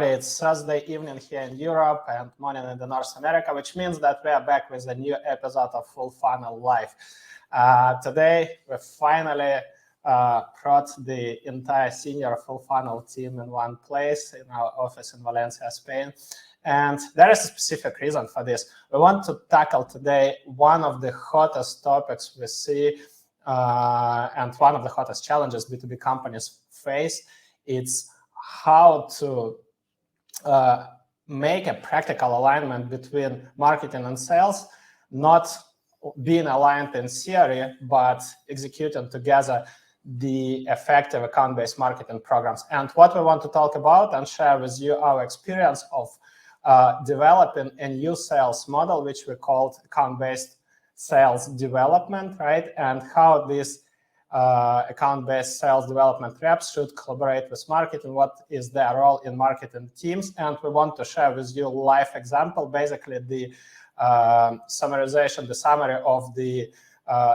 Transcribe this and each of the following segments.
It's Thursday evening here in Europe and morning in the North America, which means that we are back with a new episode of Fullfunnel Live. Today, we finally brought the entire senior Fullfunnel team in one place in our office in Valencia, Spain. And there is a specific reason for this. We want to tackle today one of the hottest topics we see and one of the hottest challenges B2B companies face. It's how to make a practical alignment between marketing and sales, not being aligned in theory, but executing together the effective account-based marketing programs. And what we want to talk about and share with you our experience of developing a new sales model, which we called account-based sales development, right? And how this account-based sales development reps should collaborate with marketing, what is their role in marketing teams. And we want to share with you a live example, basically the summarization, the summary of the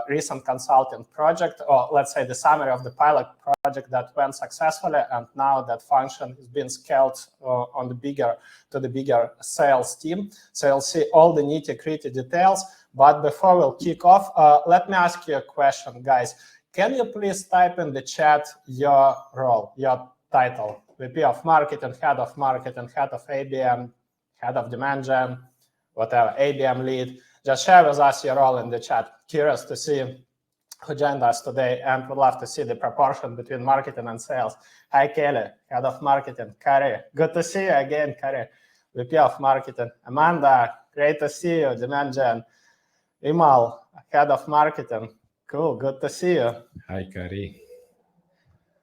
recent consulting project, or let's say the summary of the pilot project that went successfully, and now that function is being scaled to the bigger sales team. So you'll see all the nitty-gritty details. But before we'll kick off, let me ask you a question, guys. Can you please type in the chat your role, your title? VP of Marketing, Head of Marketing, Head of ABM, Head of Demand Gen, whatever, ABM Lead. Just share with us your role in the chat. Curious to see who joined us today, and would love to see the proportion between marketing and sales. Hi, Kelly, Head of Marketing. Kari, good to see you again, Kari. VP of Marketing. Amanda, great to see you, Demand Gen. Imal, Head of Marketing. Cool, good to see you. Hi, Kari.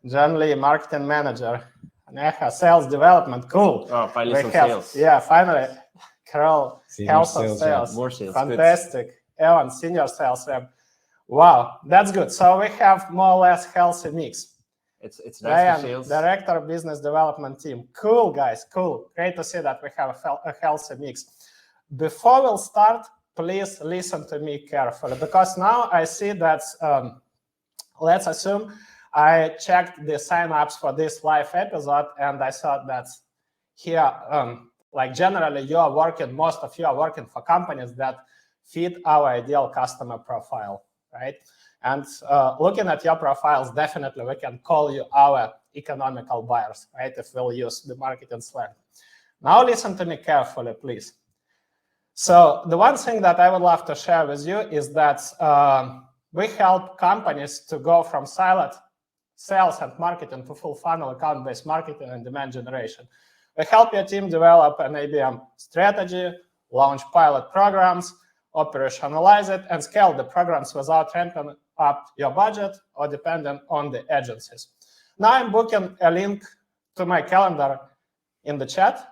John Lee, Marketing Manager. Neha, Sales Development. Cool. Oh, finally some sales. Yeah, finally. Carol, Health of Sales. More sales. Fantastic. Good. Evan, Senior Sales Rep. Wow, that's good. So we have more or less healthy mix. It's nice Ryan, for sales. Director of Business Development Team. Cool, guys. Cool. Great to see that we have a healthy mix. Before we'll start, please listen to me carefully, because now I see that, let's assume I checked the signups for this live episode, and I saw that here, like generally most of you are working for companies that fit our ideal customer profile, right? And looking at your profiles, definitely we can call you our economical buyers, right? If we'll use the marketing slang. Now listen to me carefully, please. So the one thing that I would love to share with you is that we help companies to go from siloed sales and marketing to full funnel account-based marketing and demand generation. We help your team develop an ABM strategy, launch pilot programs, operationalize it, and scale the programs without ramping up your budget or depending on the agencies. Now I'm booking a link to my calendar in the chat.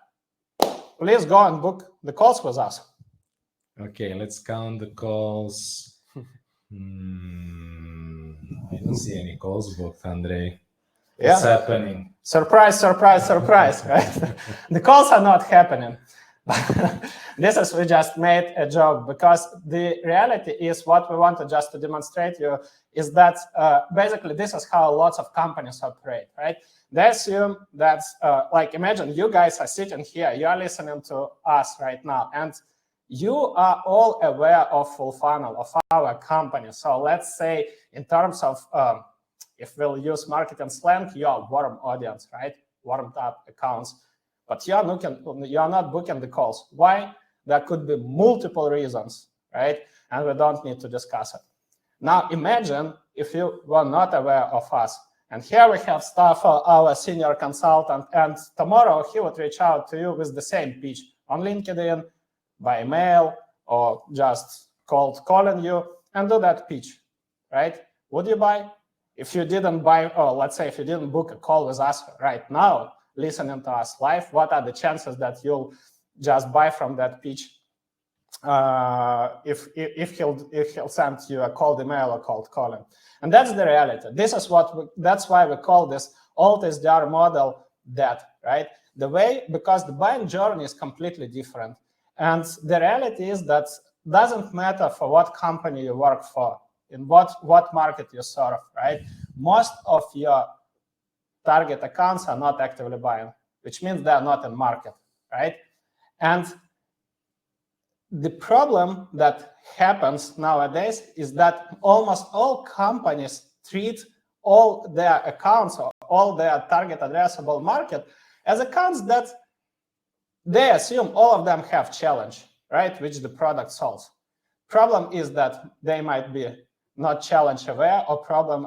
Please go and book the calls with us. Okay, let's count the calls. I don't see any calls booked, Andrei. What's happening? Surprise, surprise, surprise, right? The calls are not happening. We just made a joke, because the reality is what we wanted just to demonstrate you is that basically this is how lots of companies operate, right? They assume that, like, imagine you guys are sitting here, you are listening to us right now, and you are all aware of Fullfunnel, of our company. So let's say in terms of, if we'll use marketing slang, you are warm audience, right? Warmed up accounts, but you are not booking the calls. Why? There could be multiple reasons, right? And we don't need to discuss it. Now imagine if you were not aware of us. And here we have Staffel, our senior consultant, and tomorrow he would reach out to you with the same pitch on LinkedIn, by email, or just calling you and do that pitch, right? Would you buy? If you didn't buy, or let's say if you didn't book a call with us right now, listening to us live, what are the chances that you'll just buy from that pitch if he'll send you a cold email or cold calling? And that's the reality. This is that's why we call this Old SDR model that, right? Because the buying journey is completely different. And the reality is that doesn't matter for what company you work for, in what market you serve, right? Most of your target accounts are not actively buying. which means they're not in market, right? And the problem that happens nowadays is that almost all companies treat all their accounts or all their target addressable market as accounts that they assume all of them have challenge, right, which the product solves. Problem is that they might be not challenge aware or problem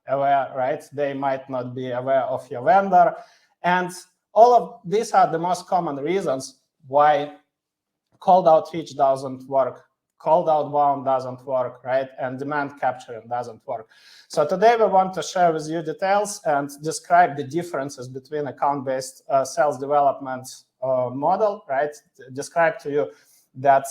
aware, right? They might not be aware of your vendor. And all of these are the most common reasons why cold outreach doesn't work, cold outbound doesn't work, right? And demand capturing doesn't work. So today we want to share with you details and describe the differences between account-based sales development model, right? Describe to you that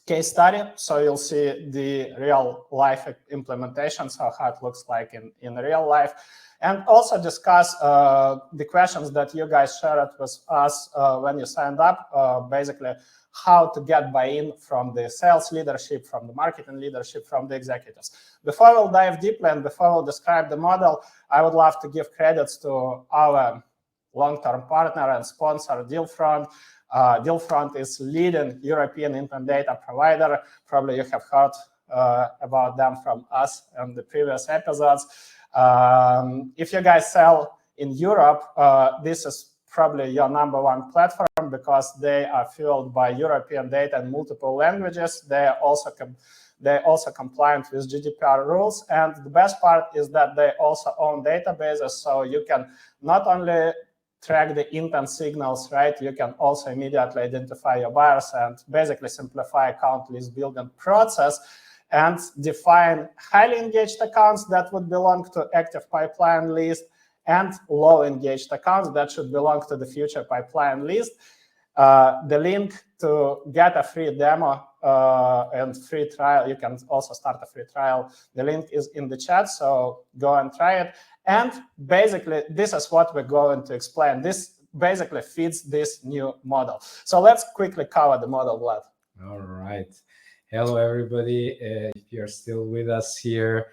case study, so you'll see the real life implementation, so how it looks like in real life, and also discuss the questions that you guys shared with us when you signed up, basically how to get buy-in from the sales leadership, from the marketing leadership, from the executives. Before we'll dive deeply and before we'll describe the model, I would love to give credits to our long-term partner and sponsor, DealFront. DealFront is leading European intent data provider. Probably you have heard about them from us in the previous episodes. If you guys sell in Europe, this is probably your number one platform because they are fueled by European data in multiple languages. They're also compliant with GDPR rules. And the best part is that they also own databases, so you can not only track the intent signals, right? You can also immediately identify your buyers and basically simplify account list building process and define highly engaged accounts that would belong to active pipeline list and low engaged accounts that should belong to the future pipeline list. The link to get a free demo and free trial, you can also start a free trial. The link is in the chat, so go and try it. And basically, this is what we're going to explain. This basically fits this new model. So let's quickly cover the model, Vlad. All right. Hello, everybody. If you're still with us here,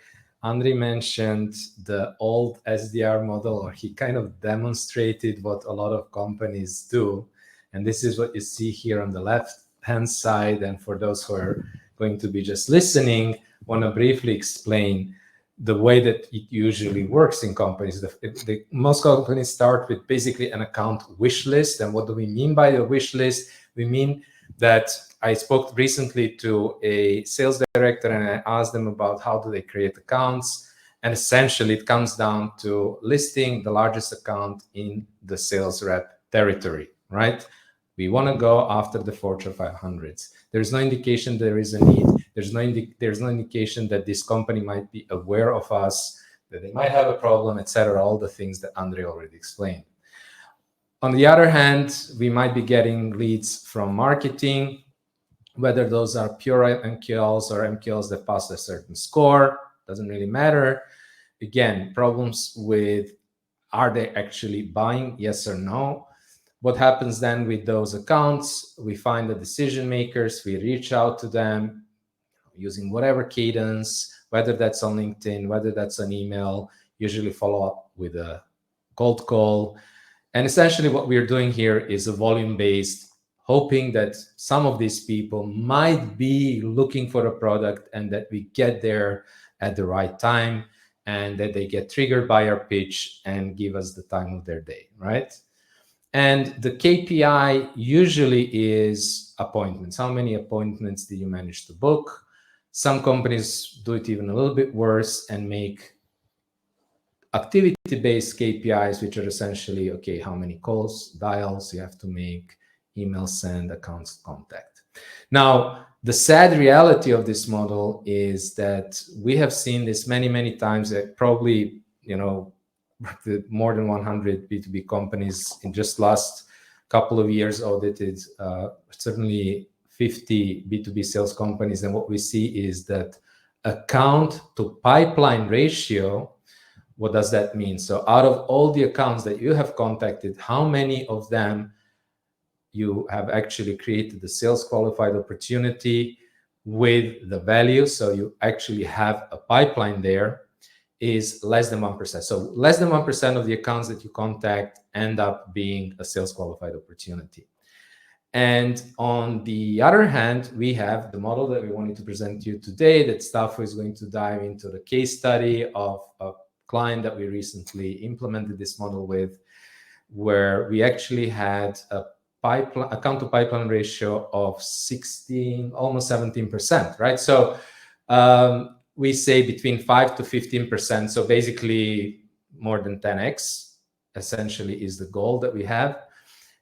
Andrei mentioned the old SDR model, or he kind of demonstrated what a lot of companies do. And this is what you see here on the left-hand side. And for those who are going to be just listening, I want to briefly explain the way that it usually works in companies. Most companies start with basically an account wish list. And what do we mean by a wish list? We mean that I spoke recently to a sales director and I asked them about how do they create accounts. And essentially it comes down to listing the largest account in the sales rep territory, right? We want to go after the Fortune 500s. There's no indication there is a need. There's no indication that this company might be aware of us, that they might have a problem, etc. All the things that Andrei already explained. On the other hand, we might be getting leads from marketing, whether those are pure MQLs or MQLs that pass a certain score, doesn't really matter. Again, problems with, are they actually buying, yes or no? What happens then with those accounts? We find the decision makers, we reach out to them using whatever cadence, whether that's on LinkedIn, whether that's an email, usually follow up with a cold call. And essentially what we're doing here is a volume-based, hoping that some of these people might be looking for a product and that we get there at the right time and that they get triggered by our pitch and give us the time of their day, right? And the KPI usually is appointments. How many appointments do you manage to book? Some companies do it even a little bit worse and make activity-based KPIs, which are essentially, okay, how many calls, dials you have to make, email send, accounts contact. Now, the sad reality of this model is that we have seen this many, many times that probably, you know, more than 100 B2B companies in just last couple of years audited, certainly 50 B2B sales companies. And what we see is that account to pipeline ratio, what does that mean? So out of all the accounts that you have contacted, how many of them you have actually created the sales qualified opportunity with the value? So you actually have a pipeline there. is less than 1%. So less than 1% of the accounts that you contact end up being a sales qualified opportunity. And on the other hand, we have the model that we wanted to present to you today that Staffo is going to dive into the case study of a client that we recently implemented this model with, where we actually had a account to pipeline ratio of 16, almost 17%, right? So we say between 5 to 15%. So basically more than 10x essentially is the goal that we have.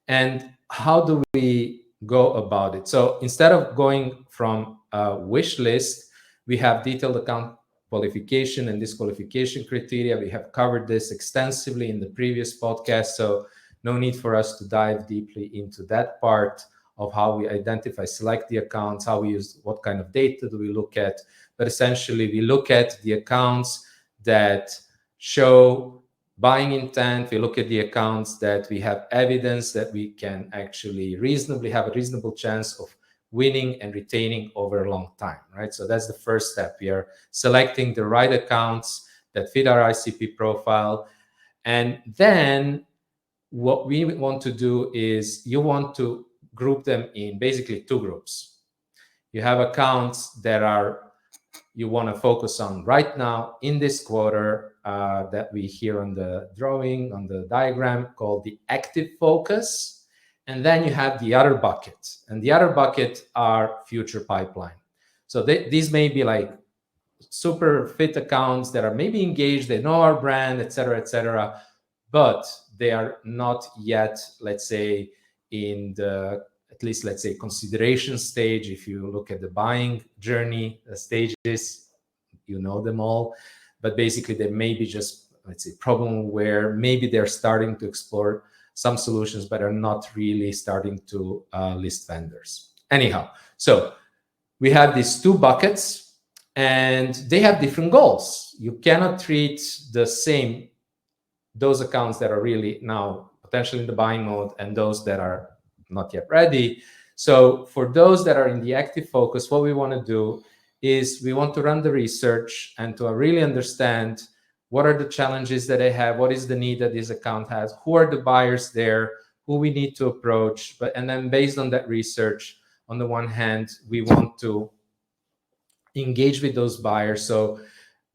And how do we go about it? So instead of going from a wish list, we have detailed account qualification and disqualification criteria. We have covered this extensively in the previous podcast, so no need for us to dive deeply into that part of how we identify, select the accounts, how we use, what kind of data do we look at. But essentially, we look at the accounts that show buying intent. We look at the accounts that we have evidence that we can actually reasonably have a reasonable chance of winning and retaining over a long time, right? So that's the first step. We are selecting the right accounts that fit our ICP profile. And then what we want to do is you want to group them in basically two groups. You have accounts that are you want to focus on right now in this quarter that we hear on the drawing, on the diagram, called the active focus. And then you have the other bucket. And the other bucket are future pipeline. So these may be like super fit accounts that are maybe engaged, they know our brand, et cetera, but they are not yet, let's say, in the, at least, let's say, consideration stage. If you look at the buying journey stages, you know them all. But basically, they may be just, let's say, problem where maybe they're starting to explore some solutions, but are not really starting to list vendors. Anyhow, so we have these two buckets, and they have different goals. You cannot treat the same those accounts that are really now potentially in the buying mode and those that are not yet ready. So for those that are in the active focus, what we want to do is we want to run the research and to really understand what are the challenges that they have, what is the need that this account has, who are the buyers there, who we need to approach. And then based on that research, on the one hand, we want to engage with those buyers. So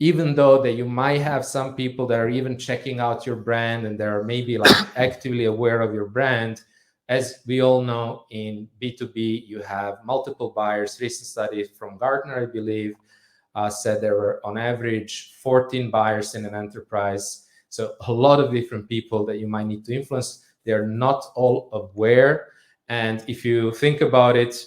even though that you might have some people that are even checking out your brand and they're maybe like actively aware of your brand, as we all know, in B2B, you have multiple buyers. Recent study from Gartner, I believe, said there were on average 14 buyers in an enterprise. So a lot of different people that you might need to influence. They're not all aware. And if you think about it,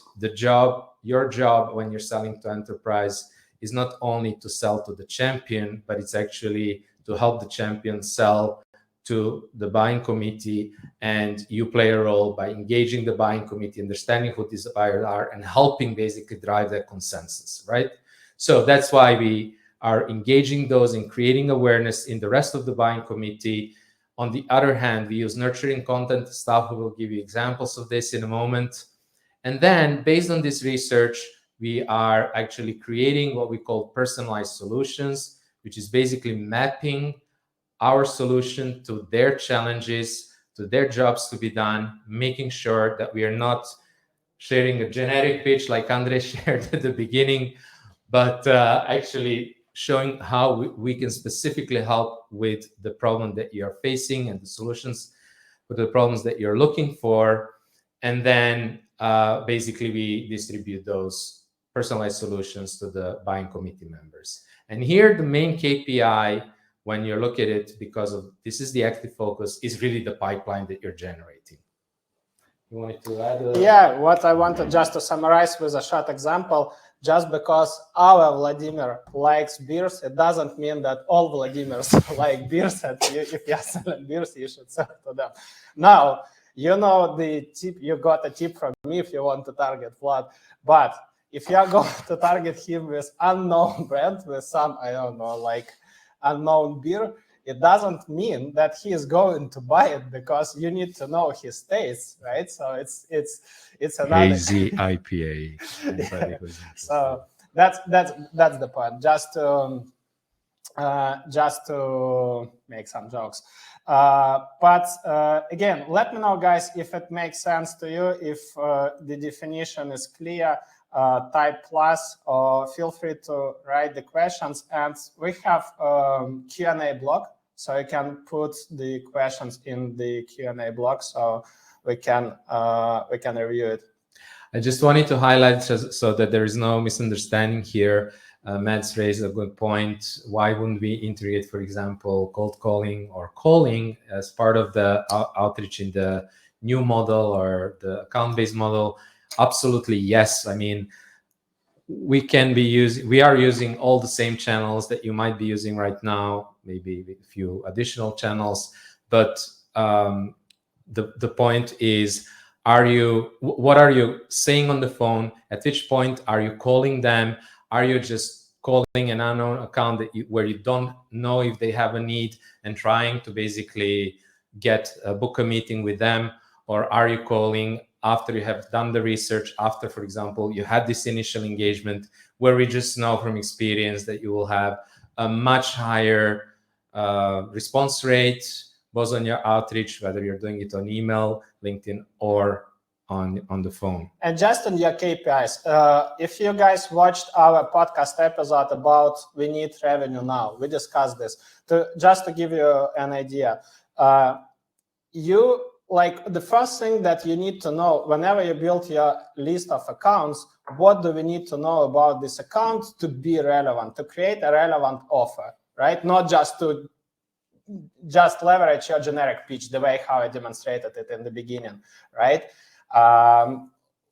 your job when you're selling to enterprise is not only to sell to the champion, but it's actually to help the champion sell to the buying committee. And you play a role by engaging the buying committee, understanding who these buyers are, and helping basically drive that consensus, right? So that's why we are engaging those and creating awareness in the rest of the buying committee. On the other hand, we use nurturing content. Staff will give you examples of this in a moment. And then based on this research, we are actually creating what we call personalized solutions, which is basically mapping our solution to their challenges, to their jobs to be done, making sure that we are not sharing a generic pitch like Andre shared at the beginning, but actually showing how we can specifically help with the problem that you're facing and the solutions for the problems that you're looking for. And then basically we distribute those personalized solutions to the buying committee members. And here the main KPI, when you look at it, because of this is the active focus, is really the pipeline that you're generating. You wanted to add? Yeah, what I wanted just to summarize with a short example, just because our Vladimir likes beers, it doesn't mean that all Vladimirs like beers, and if you're selling beers, you should sell to them. Now, you know the tip, you got a tip from me if you want to target Vlad, but if you are going to target him with unknown brand, with some, I don't know, like unknown beer, it doesn't mean that he is going to buy it, because you need to know his taste, right? So it's another hazy IPA. So that's the point. Just to just to make some jokes. But again, let me know, guys, if it makes sense to you, if the definition is clear. Type plus, or feel free to write the questions. And we have Q&A block, so you can put the questions in the Q&A block, so we can review it. I just wanted to highlight so that there is no misunderstanding here. Matt's raised a good point. Why wouldn't we integrate, for example, cold calling or calling as part of the outreach in the new model or the account-based model? Absolutely, yes. I mean, we are using all the same channels that you might be using right now, maybe a few additional channels. But the point is, what are you saying on the phone? At which point are you calling them? Are you just calling an unknown account where you don't know if they have a need and trying to basically book a meeting with them? Or are you calling after you have done the research, after, for example, you had this initial engagement where we just know from experience that you will have a much higher response rate, both on your outreach, whether you're doing it on email, LinkedIn, or on the phone. And just on your KPIs, if you guys watched our podcast episode about we need revenue now, we discussed this. Just to give you an idea, the first thing that you need to know whenever you build your list of accounts, what do we need to know about this account to be relevant, to create a relevant offer, right? Not just to leverage your generic pitch the way how I demonstrated it in the beginning, right?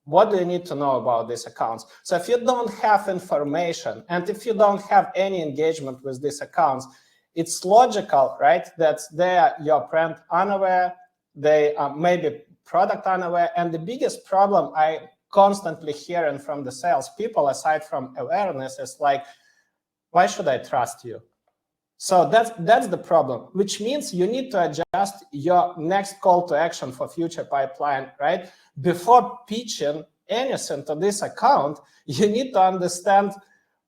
What do you need to know about these accounts? So if you don't have information and if you don't have any engagement with these accounts, it's logical, right, that they are your brand unaware, they are maybe product unaware. And the biggest problem I constantly hearing from the salespeople, aside from awareness, is like, why should I trust you? So that's the problem, which means you need to adjust your next call to action for future pipeline, right? Before pitching anything to this account, you need to understand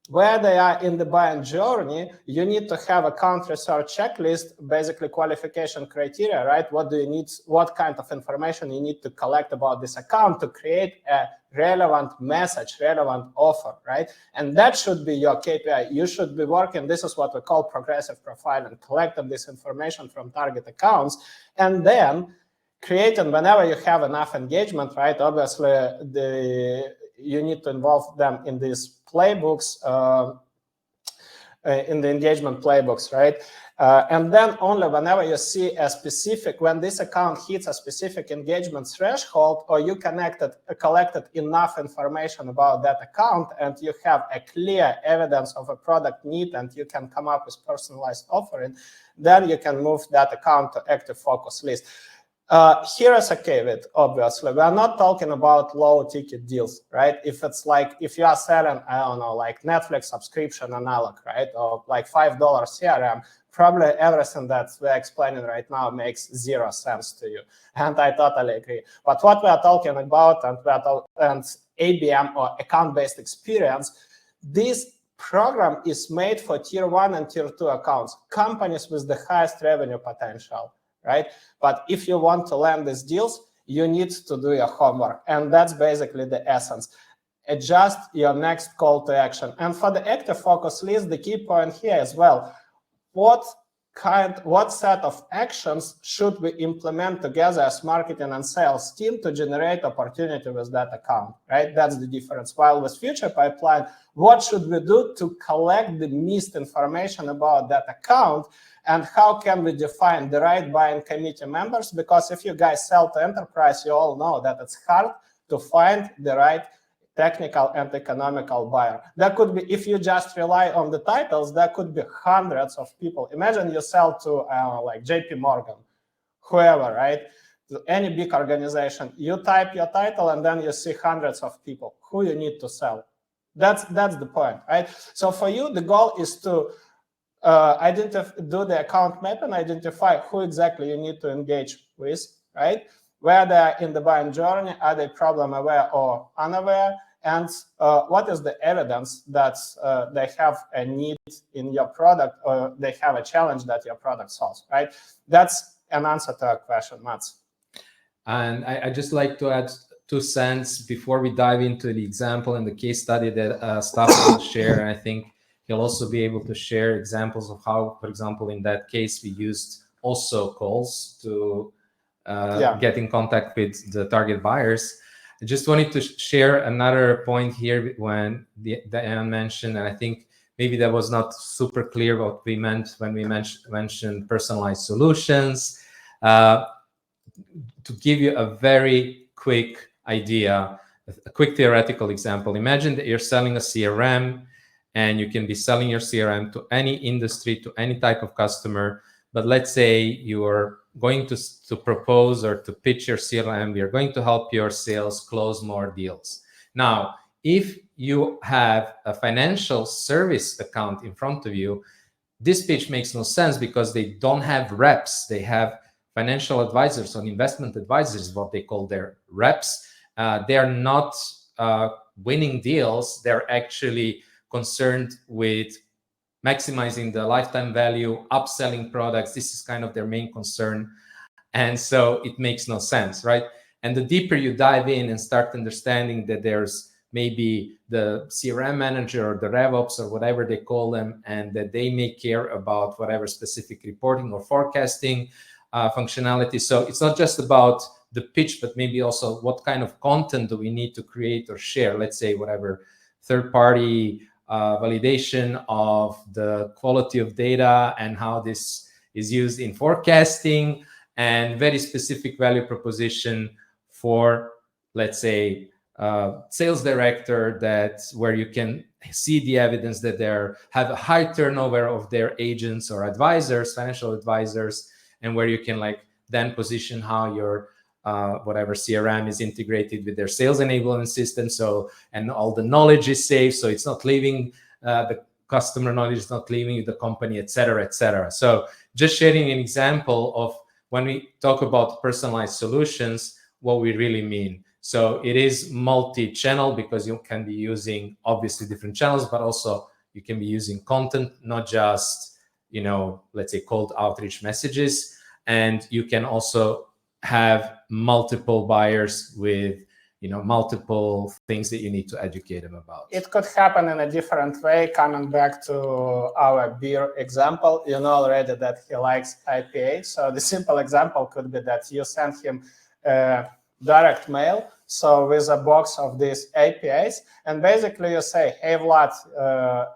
where they are in the buying journey. You need to have account research checklist, basically qualification criteria, right? What do you need? What kind of information you need to collect about this account to create a relevant message, relevant offer, right? And that should be your KPI. You should be working. This is what we call progressive profiling, collecting this information from target accounts, and then creating, whenever you have enough engagement, right? Obviously, you need to involve them in these playbooks, in the engagement playbooks, right? And then only whenever you see when this account hits a specific engagement threshold, or you collected enough information about that account and you have a clear evidence of a product need and you can come up with personalized offering, then you can move that account to active focus list. Here is a caveat, obviously. We are not talking about low-ticket deals, right? If it's like, if you are selling, I don't know, like Netflix subscription analog, right? Or like $5 CRM, probably everything that we're explaining right now makes 0 sense to you. And I totally agree. But what we are talking about, and ABM, or account-based experience, this program is made for tier 1 and tier 2 accounts, companies with the highest revenue potential, right? But if you want to land these deals, you need to do your homework. And that's basically the essence. Adjust your next call to action. And for the active focus list, the key point here as well, what set of actions should we implement together as marketing and sales team to generate opportunity with that account, right? That's the difference. While with future pipeline, what should we do to collect the missed information about that account? And how can we define the right buying committee members? Because if you guys sell to enterprise, you all know that it's hard to find the right technical and economical buyer. That could be, if you just rely on the titles, that could be hundreds of people. Imagine you sell to like JP Morgan, whoever, right? Any big organization. You type your title and then you see hundreds of people who you need to sell. That's the point, right? So for you, the goal is to do the account map and identify who exactly you need to engage with, right? Where they are in the buying journey, are they problem aware or unaware? and what is the evidence that they have a need in your product, or they have a challenge that your product solves, right? That's an answer to our question, Mats. And I just like to add 2 cents before we dive into the example and the case study that Staffan will share. And I think he'll also be able to share examples of how, for example, in that case, we used also calls to get in contact with the target buyers. I just wanted to share another point here when Diane mentioned, and I think maybe that was not super clear what we meant when we mentioned personalized solutions. To give you a very quick idea, a quick theoretical example, imagine that you're selling a CRM, and you can be selling your CRM to any industry, to any type of customer. But let's say you are going to propose or to pitch your CRM, we are going to help your sales close more deals. Now, if you have a financial service account in front of you, this pitch makes no sense because they don't have reps. They have financial advisors or investment advisors, what they call their reps. They are not winning deals. They're actually concerned with maximizing the lifetime value, upselling products. This is kind of their main concern. And so it makes no sense, right? And the deeper you dive in and start understanding that there's maybe the CRM manager or the RevOps or whatever they call them, and that they may care about whatever specific reporting or forecasting functionality. So it's not just about the pitch, but maybe also what kind of content do we need to create or share? Let's say whatever third-party validation of the quality of data and how this is used in forecasting, and very specific value proposition for, let's say, sales director, where you can see the evidence that they have a high turnover of their agents or advisors, financial advisors, and where you can then position how your whatever CRM is integrated with their sales enablement system. So, and all the knowledge is safe, so it's not leaving the customer knowledge is not leaving the company, et cetera, et cetera. So just sharing an example of when we talk about personalized solutions, what we really mean. So it is multi-channel because you can be using obviously different channels, but also you can be using content, not just, let's say cold outreach messages. And you can also have multiple buyers with, multiple things that you need to educate them about. It could happen in a different way. Coming back to our beer example, you know already that he likes IPA. So the simple example could be that you send him direct mail, so with a box of these APAs, and basically you say, hey Vlad,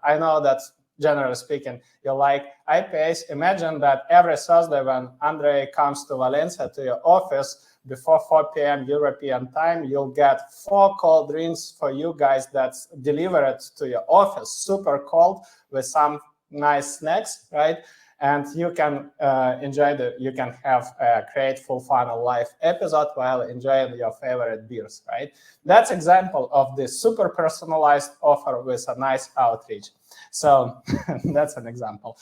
I know that generally speaking you like IPAs. Imagine that every Thursday when Andre comes to Valencia to your office before 4 p.m. European time, you'll get 4 cold drinks for you guys that's delivered to your office, super cold, with some nice snacks, right? And you can you can have a great Fullfunnel live episode while enjoying your favorite beers, right? That's example of the super personalized offer with a nice outreach. So that's an example.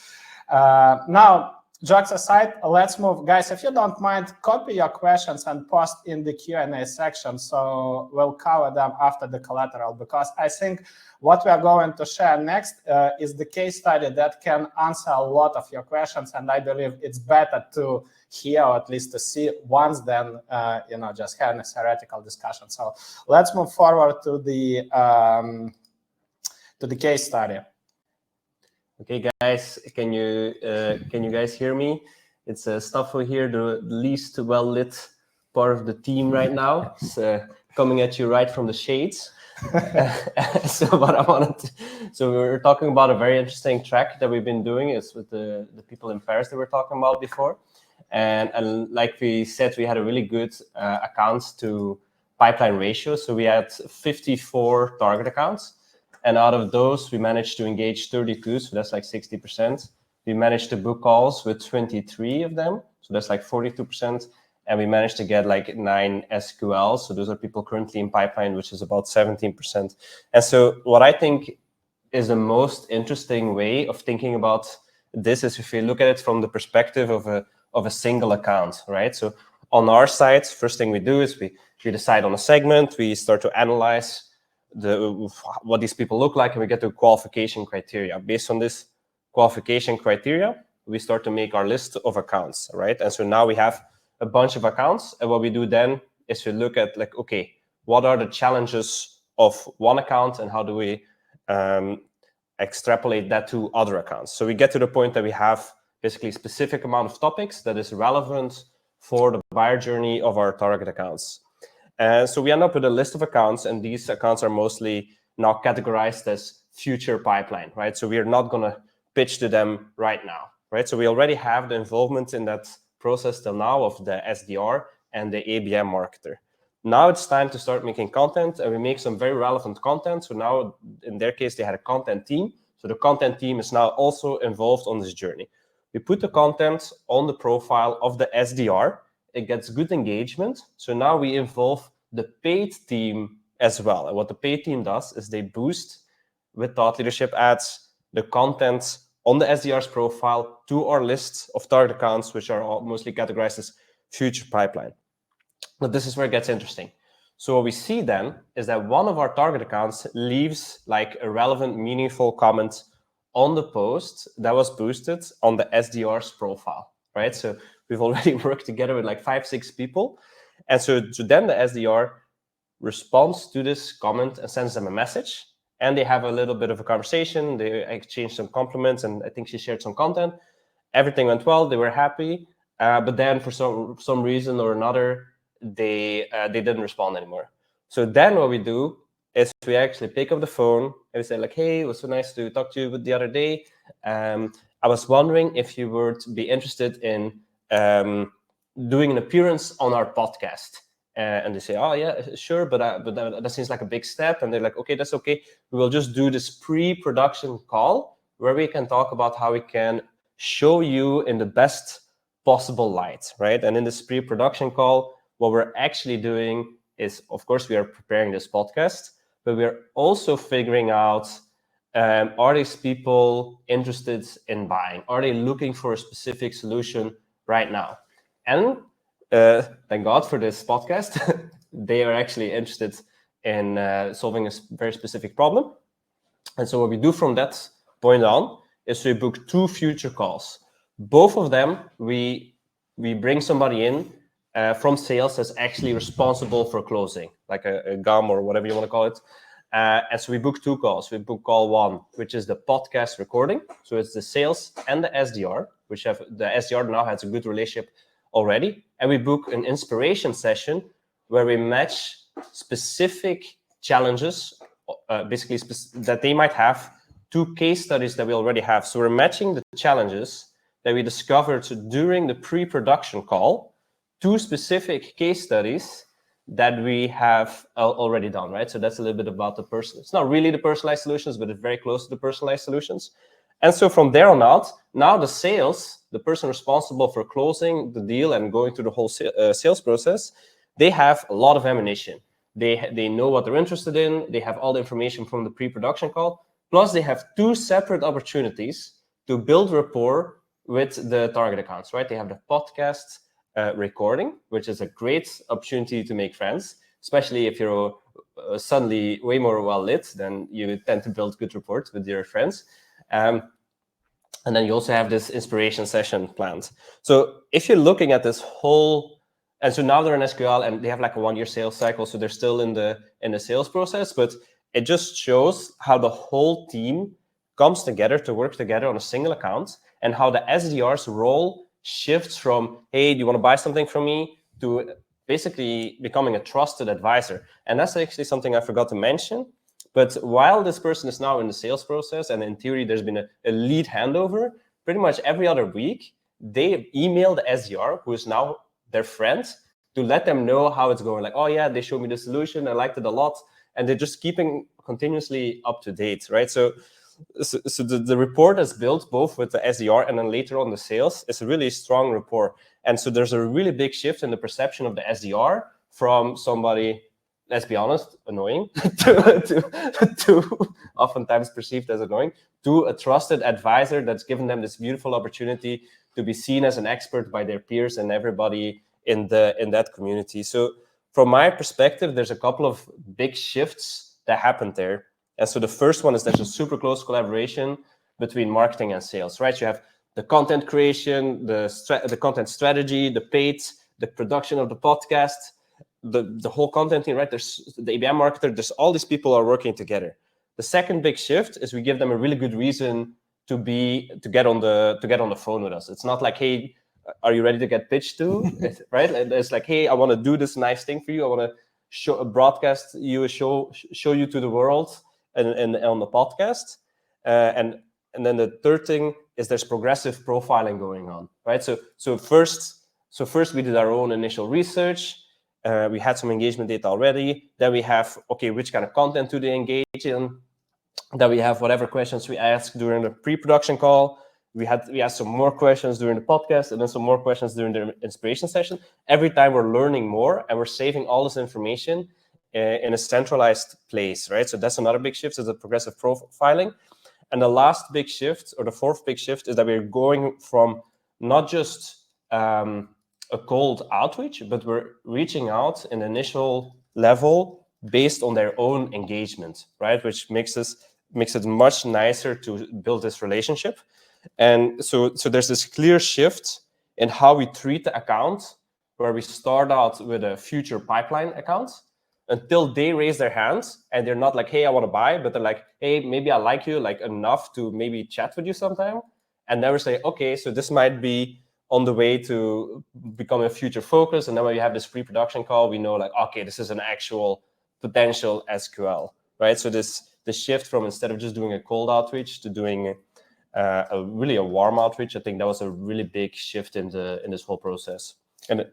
Now, jokes aside, let's move. Guys, if you don't mind, copy your questions and post in the Q&A section, so we'll cover them after the collateral, because I think what we are going to share next is the case study that can answer a lot of your questions, and I believe it's better to hear, or at least to see once than just having a theoretical discussion. So let's move forward to the case study. Okay, guys, can you guys hear me? It's Staffo here, the least well-lit part of the team right now. It's coming at you right from the shades. So what I wanted so we were talking about a very interesting track that we've been doing is with the people in Paris that we were talking about before. And like we said, we had a really good accounts to pipeline ratio. So we had 54 target accounts. And out of those, we managed to engage 32, so that's like 60%. We managed to book calls with 23 of them, so that's like 42%. And we managed to get like 9 SQLs, so those are people currently in pipeline, which is about 17%. And so what I think is the most interesting way of thinking about this is if you look at it from the perspective of a single account, right? So on our side, first thing we do is we decide on a segment, we start to analyze what these people look like, and we get to qualification criteria. Based on this qualification criteria, we start to make our list of accounts, right? And so now we have a bunch of accounts, and what we do then is we look at like, okay, what are the challenges of one account, and how do we extrapolate that to other accounts? So we get to the point that we have basically a specific amount of topics that is relevant for the buyer journey of our target accounts. And so we end up with a list of accounts, and these accounts are mostly now categorized as future pipeline, right? So we are not going to pitch to them right now, right? So we already have the involvement in that process till now of the SDR and the ABM marketer. Now it's time to start making content, and we make some very relevant content. So now, in their case, they had a content team. So the content team is now also involved on this journey. We put the content on the profile of the SDR. It gets good engagement. So now we involve the paid team as well. And what the paid team does is they boost with thought leadership ads the content on the SDR's profile to our list of target accounts, which are all mostly categorized as future pipeline. But this is where it gets interesting. So what we see then is that one of our target accounts leaves like a relevant, meaningful comment on the post that was boosted on the SDR's profile, right? So we've already worked together with like 5-6 people. And so then the SDR responds to this comment and sends them a message. And they have a little bit of a conversation. They exchange some compliments, and I think she shared some content. Everything went well. They were happy. But then for some reason or another, they didn't respond anymore. So then what we do is we actually pick up the phone and we say like, hey, it was so nice to talk to you the other day. I was wondering if you would be interested in doing an appearance on our podcast. And they say, oh yeah, sure, but that seems like a big step. And they're like, okay, that's okay. We will just do this pre-production call where we can talk about how we can show you in the best possible light, right? And in this pre-production call, what we're actually doing is, of course, we are preparing this podcast, but we're also figuring out, are these people interested in buying? Are they looking for a specific solution right now? And thank God for this podcast. They are actually interested in solving a very specific problem. And so what we do from that point on is we book 2 future calls. Both of them, we bring somebody in from sales that's actually responsible for closing, like a GAM or whatever you want to call it. And so we book 2 calls. We book call 1, which is the podcast recording. So it's the sales and the SDR, which have the SDR now has a good relationship already. And we book an inspiration session where we match specific challenges, basically that they might have, to case studies that we already have. So we're matching the challenges that we discovered during the pre-production call to specific case studies that we have already done, right? So that's a little bit about the person. It's not really the personalized solutions, but it's very close to the personalized solutions. And so from there on out, now the sales, the person responsible for closing the deal and going through the whole sales process, they have a lot of ammunition. They know what they're interested in. They have all the information from the pre-production call. Plus, they have 2 separate opportunities to build rapport with the target accounts, right? They have the podcast recording, which is a great opportunity to make friends, especially if you're suddenly way more well lit, then you tend to build good rapport with your friends. And then you also have this inspiration session planned. So if you're looking at this whole, and so now they're in SQL and they have like a 1-year sales cycle, so they're still in the sales process, but it just shows how the whole team comes together to work together on a single account, and how the SDR's role shifts from, hey, do you want to buy something from me, to basically becoming a trusted advisor. And that's actually something I forgot to mention. But while this person is now in the sales process, and in theory there's been a lead handover, pretty much every other week, they email the SDR, who is now their friend, to let them know how it's going. Like, oh yeah, they showed me the solution, I liked it a lot. And they're just keeping continuously up to date, right? So the rapport that's built both with the SDR and then later on the sales is a really strong rapport. And so there's a really big shift in the perception of the SDR from somebody, let's be honest, annoying, to oftentimes perceived as annoying, to a trusted advisor that's given them this beautiful opportunity to be seen as an expert by their peers and everybody in that community. So from my perspective, there's a couple of big shifts that happened there. And so the first one is there's a super close collaboration between marketing and sales, right? You have the content creation, the content strategy, the paid, the production of the podcast, the whole content team, right? There's the ABM marketer. There's all these people are working together. The second big shift is we give them a really good reason to get on the phone with us. It's not like, hey, are you ready to get pitched to? Right? It's like, hey, I want to do this nice thing for you. I want to broadcast you, show you to the world and on the podcast. And then the third thing is there's progressive profiling going on, right? So first we did our own initial research. We had some engagement data already. Then we have, okay, which kind of content do they engage in? Then we have whatever questions we asked during the pre-production call. We asked some more questions during the podcast, and then some more questions during the inspiration session. Every time we're learning more, and we're saving all this information in a centralized place, right? So that's another big shift, is the progressive profiling. And the last big shift, or the fourth big shift, is that we're going from not just a cold outreach, but we're reaching out in initial level based on their own engagement, right? Which makes it much nicer to build this relationship. And so there's this clear shift in how we treat the account, where we start out with a future pipeline account until they raise their hands, and they're not like, hey, I want to buy, but they're like, hey, maybe I like you like enough to maybe chat with you sometime. And then we say, okay, so this might be on the way to become a future focus. And then when we have this pre-production call, we know like, okay, this is an actual potential SQL, right? So the shift from, instead of just doing a cold outreach to doing really a warm outreach, I think that was a really big shift in this whole process. And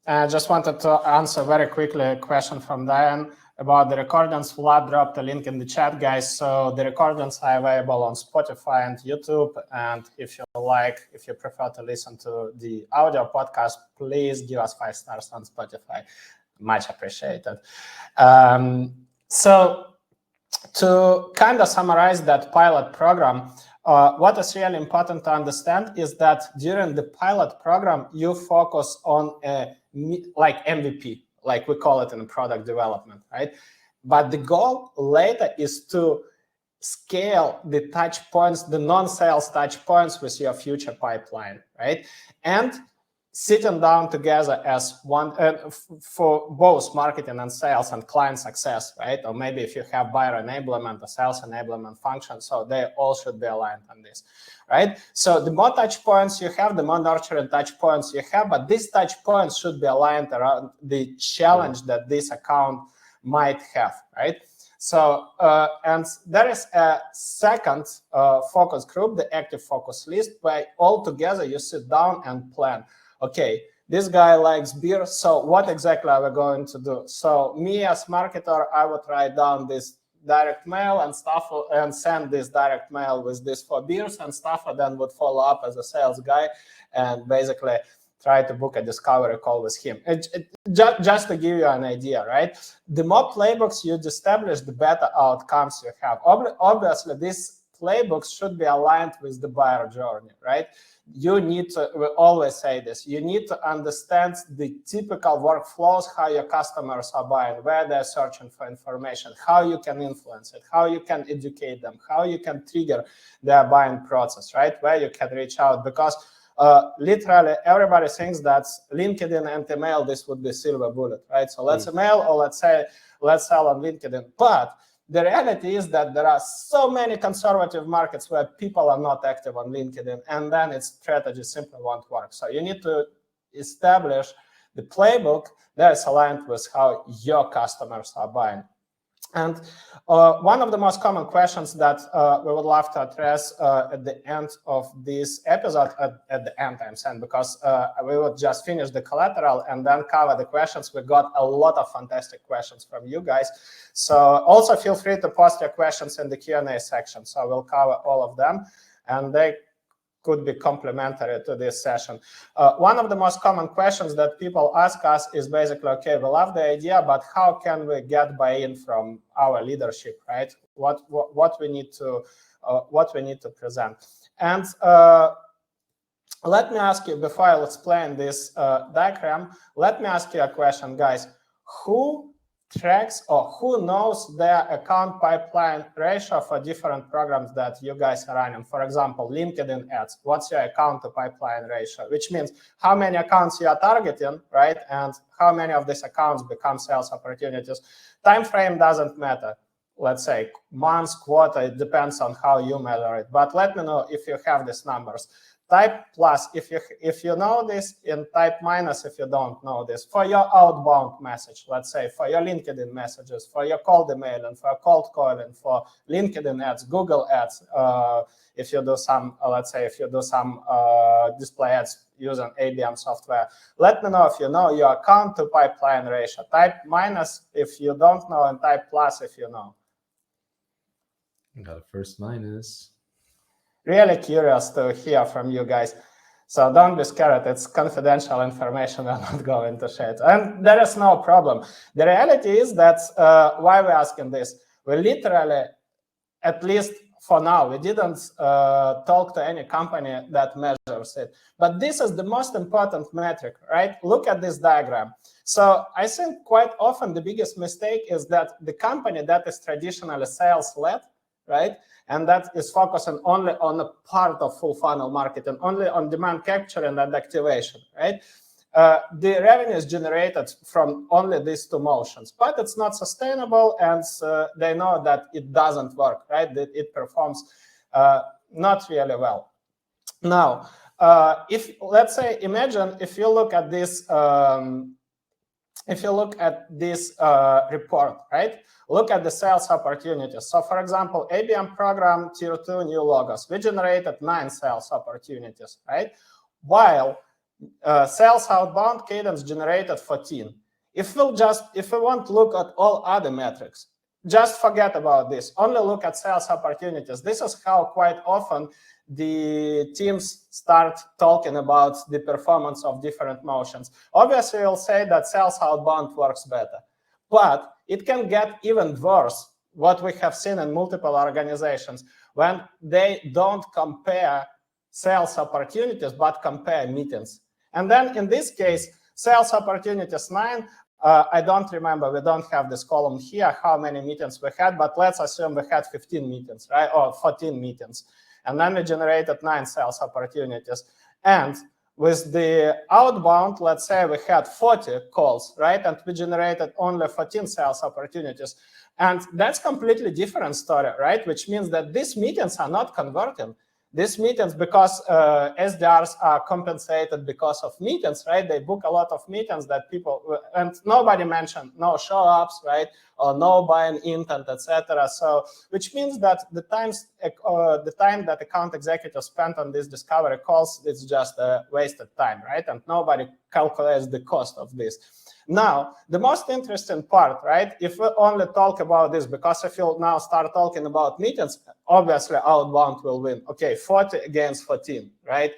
I just wanted to answer very quickly a question from Diane about the recordings. Vlad dropped a link in the chat, guys. So the recordings are available on Spotify and YouTube. And if you prefer to listen to the audio podcast, please give us 5 stars on Spotify. Much appreciated. So to kind of summarize that pilot program, what is really important to understand is that during the pilot program, you focus on like MVP, like we call it in product development, right? But the goal later is to scale the touch points, the non-sales touch points with your future pipeline, right? And sitting down together as one for both marketing and sales and client success, right? Or maybe if you have buyer enablement or sales enablement function, so they all should be aligned on this, right? So the more touch points you have, the more nurturing touch points you have, but these touch points should be aligned around the challenge that this account might have, right? So, and there is a second focus group, the active focus list, where all together you sit down and plan. Okay, this guy likes beer, so what exactly are we going to do? So me as marketer, I would write down this direct mail and stuff and send this direct mail with this 4 beers, and stuff, and then would follow up as a sales guy and basically try to book a discovery call with him. Just to give you an idea, right? The more playbooks you establish, the better outcomes you have. Obviously, these playbooks should be aligned with the buyer journey, right? You need to, we always say this, you need to understand the typical workflows, how your customers are buying, where they're searching for information, how you can influence it, how you can educate them, how you can trigger their buying process, right? Where you can reach out, because literally everybody thinks that LinkedIn and email, this would be silver bullet, right? So let's email, or let's sell on LinkedIn. But the reality is that there are so many conservative markets where people are not active on LinkedIn, and then its strategy simply won't work. So you need to establish the playbook that is aligned with how your customers are buying. And one of the most common questions that we would love to address at the end of this episode, at the end I'm saying, because we would just finish the collateral and then cover the questions. We got a lot of fantastic questions from you guys. So also feel free to post your questions in the Q&A section. So we'll cover all of them, and they could be complementary to this session. One of the most common questions that people ask us is basically, okay, we love the idea, but how can we get buy-in from our leadership, right? What we need to present. And let me ask you, before I explain this diagram, let me ask you a question, guys. Who tracks or who knows their account pipeline ratio for different programs that you guys are running. For example, LinkedIn ads. What's your account to pipeline ratio? Which means how many accounts you are targeting, right? And how many of these accounts become sales opportunities. Time frame doesn't matter. Let's say months, quarter, it depends on how you measure it. But let me know if you have these numbers. Type plus if you know this, and type minus if you don't know this. For your outbound message, let's say for your LinkedIn messages, for your cold email and for cold calling, for LinkedIn ads, Google ads, if you do some, let's say if you do some display ads using ABM software, let me know if you know your account to pipeline ratio. Type minus if you don't know and type plus if you know. Got a first minus. Really curious to hear from you guys. So don't be scared. It's confidential information. I'm not going to share it. And there is no problem. The reality is that why we're asking this, we literally, at least for now, we didn't talk to any company that measures it. But this is the most important metric, right? Look at this diagram. So I think quite often the biggest mistake is that the company that is traditionally sales-led, right? And that is focusing only on a part of full funnel marketing, only on demand capturing and activation, right? The revenue is generated from only these two motions, but it's not sustainable, and they know that it doesn't work, right? That it performs not really well. Now, if let's say, imagine if you look at this, report, right? Look at the sales opportunities. So for example, ABM program tier 2 new logos, we generated 9 sales opportunities, right? While sales outbound cadence generated 14. If we want to look at all other metrics, just forget about this. Only look at sales opportunities. This is how quite often the teams start talking about the performance of different motions. Obviously, you'll say that sales outbound works better, but it can get even worse, what we have seen in multiple organizations, when they don't compare sales opportunities, but compare meetings. And then in this case, sales opportunities 9, I don't remember, we don't have this column here, how many meetings we had, but let's assume we had 15 meetings, right, or 14 meetings. And then we generated 9 sales opportunities. And with the outbound, let's say we had 40 calls, right? And we generated only 14 sales opportunities. And that's completely different story, right? Which means that these meetings are not converting. These meetings, because SDRs are compensated because of meetings, right? They book a lot of meetings that people, and nobody mentioned no show-ups, right? Or no buying intent, etc. So, which means that the time that account executives spent on these discovery calls, it's just a wasted time, right? And nobody calculates the cost of this. Now, the most interesting part, right? If we only talk about this, because if you now start talking about meetings, obviously outbound will win. Okay, 40 against 14, right?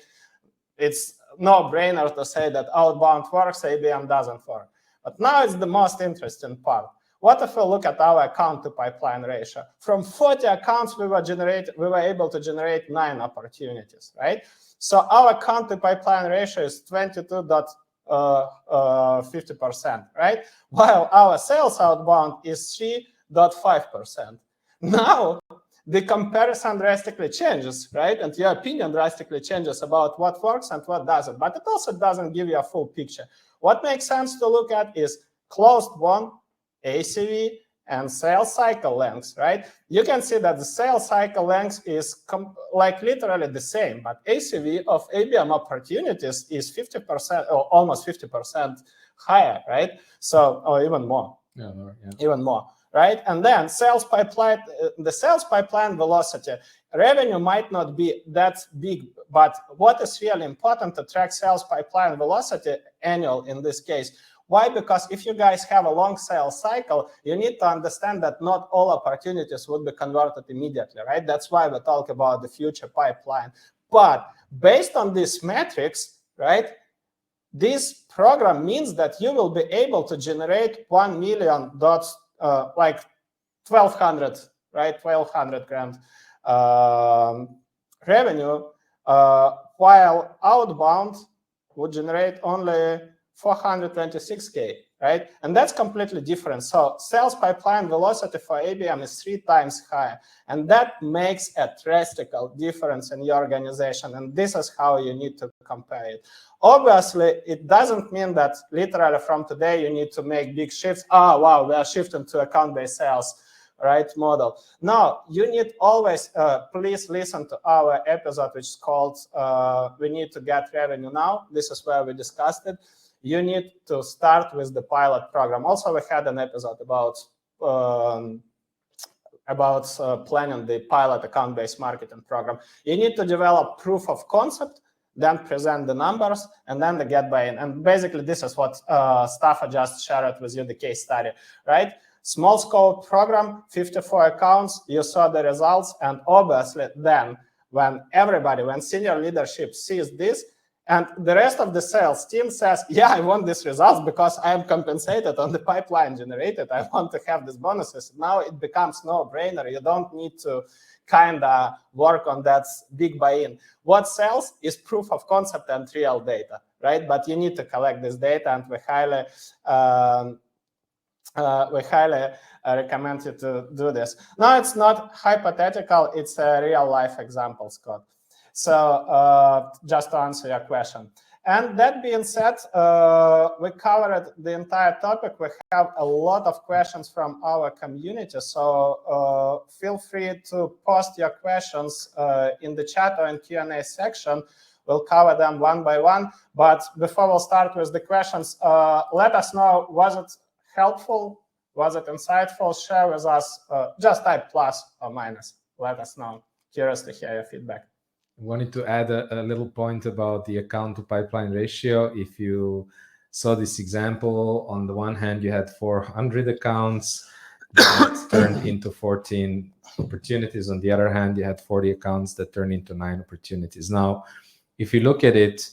It's no-brainer to say that outbound works, ABM doesn't work. But now it's the most interesting part. What if we look at our account to pipeline ratio? From 40 accounts, we were able to generate 9 opportunities, right? So our account to pipeline ratio is 22.50%, right? While our sales outbound is 3.5%. Now, the comparison drastically changes, right? And your opinion drastically changes about what works and what doesn't. But it also doesn't give you a full picture. What makes sense to look at is closed won, ACV, and sales cycle lengths, right? You can see that the sales cycle length is like literally the same, but ACV of ABM opportunities is 50% or almost 50% higher, right? So, or even more, even more, right? And then sales pipeline, the sales pipeline velocity, revenue might not be that big, but what is really important to track sales pipeline velocity annual in this case. Why? Because if you guys have a long sales cycle, you need to understand that not all opportunities would be converted immediately, right? That's why we talk about the future pipeline. But based on these metrics, right, this program means that you will be able to generate 1 million dots, like 1,200, right, 1,200 grand revenue, while outbound would generate only 426K, right? And that's completely different. So sales pipeline velocity for ABM is 3 times higher. And that makes a drastic difference in your organization. And this is how you need to compare it. Obviously, it doesn't mean that literally from today you need to make big shifts. Oh, wow, we are shifting to account-based sales, right, model. No, you need always, please listen to our episode, which is called We Need to Get Revenue Now. This is where we discussed it. You need to start with the pilot program. Also, we had an episode about planning the pilot account-based marketing program. You need to develop proof of concept, then present the numbers, and then the get buy-in. And basically, this is what Staffan just shared with you, the case study, right? Small scope program, 54 accounts, you saw the results, and obviously then when senior leadership sees this, and the rest of the sales team says, yeah, I want these results because I am compensated on the pipeline generated. I want to have these bonuses. Now it becomes no-brainer. You don't need to kind of work on that big buy-in. What sells is proof of concept and real data, right? But you need to collect this data, and we highly recommend you to do this. No, it's not hypothetical. It's a real-life example, Scott. So just to answer your question. And that being said, we covered the entire topic. We have a lot of questions from our community. So feel free to post your questions in the chat or in Q&A section. We'll cover them one by one. But before we'll start with the questions, let us know, was it helpful? Was it insightful? Share with us. Just type plus or minus. Let us know. Curious to hear your feedback. I wanted to add a little point about the account to pipeline ratio. If you saw this example, on the one hand, you had 400 accounts that turned into 14 opportunities. On the other hand, you had 40 accounts that turned into 9 opportunities. Now, if you look at it,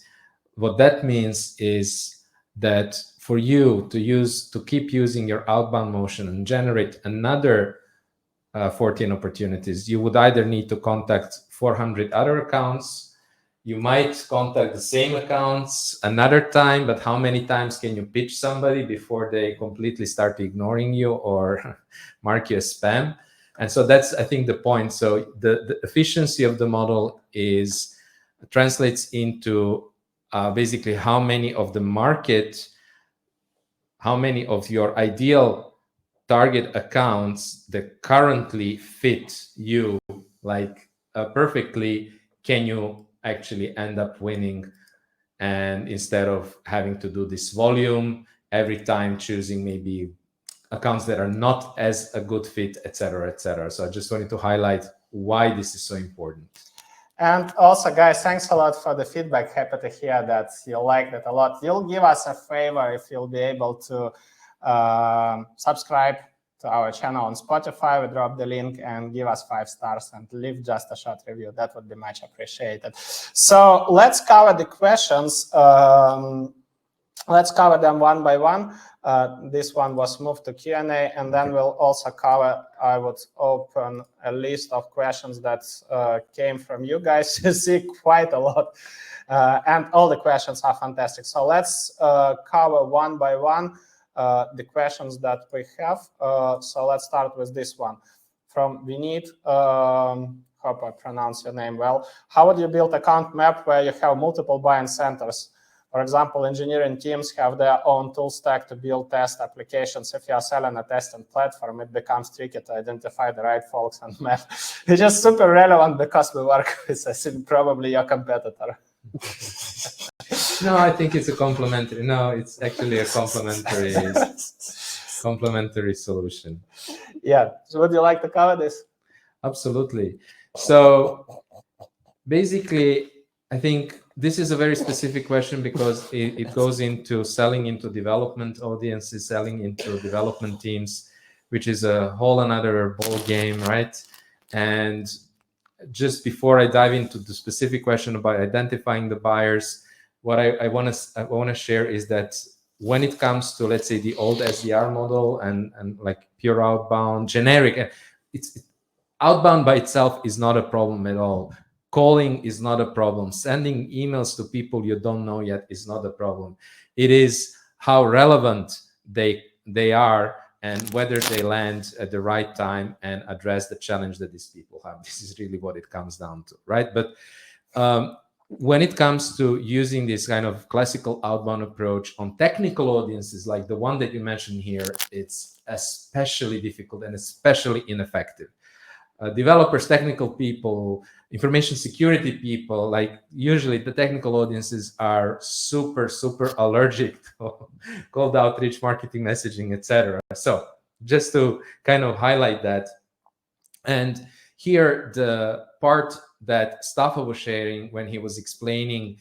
what that means is that for you to keep using your outbound motion and generate another 14 opportunities, you would either need to contact 400 other accounts. You might contact the same accounts another time, but how many times can you pitch somebody before they completely start ignoring you or mark you as spam? And so that's, I think, the point. So the efficiency of the model translates into basically how many of the market, how many of your ideal target accounts that currently fit you perfectly can you actually end up winning, and instead of having to do this volume every time, choosing maybe accounts that are not as a good fit, etc., etc. So I just wanted to highlight why this is so important. And also, guys, thanks a lot for the feedback. Happy to hear that you liked it a lot. You'll give us a favor if you'll be able to subscribe to our channel on Spotify. We drop the link, and give us 5 stars and leave just a short review. That would be much appreciated. So let's cover the questions. Let's cover them one by one. This one was moved to Q&A, and then we'll also cover, I would open a list of questions that came from you guys. You see quite a lot, and all the questions are fantastic. So let's cover one by one the questions that we have. So let's start with this one from Vinit. Hope I pronounce your name well. How would you build account map where you have multiple buying centers? For example, engineering teams have their own tool stack to build test applications. If you are selling a testing platform, it becomes tricky to identify the right folks and map. It's just super relevant because we work with, I think, probably your competitor. No, I think it's a complementary. No, it's actually a complementary solution. Yeah. So would you like to cover this? Absolutely. So basically, I think this is a very specific question because it goes into selling into development audiences, selling into development teams, which is a whole another ball game, right? And just before I dive into the specific question about identifying the buyers, what I want to share is that when it comes to, let's say, the old SDR model and like pure outbound, generic, it's outbound by itself is not a problem at all. calling is not a problem. Sending emails to people you don't know yet is not a problem. It is how relevant they are and whether they land at the right time and address the challenge that these people have. This is really what it comes down to, right? But when it comes to using this kind of classical outbound approach on technical audiences like the one that you mentioned here, it's especially difficult and especially ineffective. Developers, technical people, information security people, like usually the technical audiences are super allergic to cold outreach, marketing messaging, etc. So just to kind of highlight that. And here the part that Staffo was sharing when he was explaining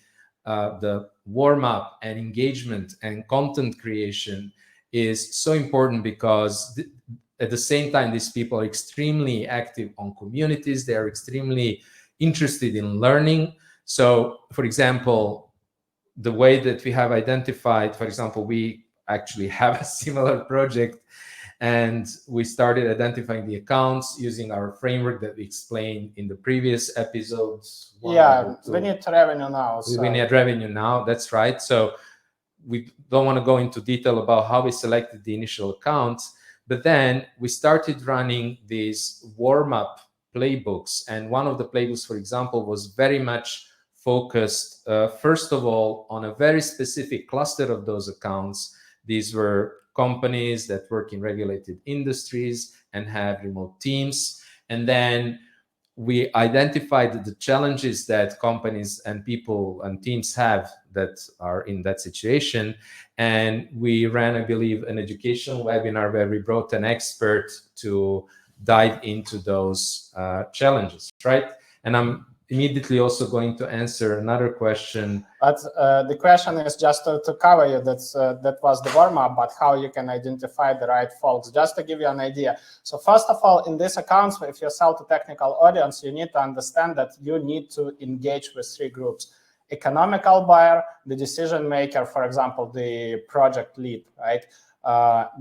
the warm-up and engagement and content creation is so important, because at the same time, these people are extremely active on communities. They are extremely interested in learning. So, for example, the way that we have identified, for example, we actually have a similar project, and we started identifying the accounts using our framework that we explained in the previous episodes. Yeah, we need revenue now. So. We need revenue now, that's right. So we don't want to go into detail about how we selected the initial accounts, but then we started running these warm-up playbooks. And one of the playbooks, for example, was very much focused, first of all, on a very specific cluster of those accounts. These were companies that work in regulated industries and have remote teams. And then we identified the challenges that companies and people and teams have that are in that situation. And we ran, I believe, an educational webinar where we brought an expert to dive into those challenges, right? And I'm immediately also going to answer another question. But the question is just to cover you, that was the warm-up, but how you can identify the right folks, just to give you an idea. So first of all, in these accounts, if you sell to technical audience, you need to understand that you need to engage with three groups: economical buyer, the decision maker, for example, the project lead, right?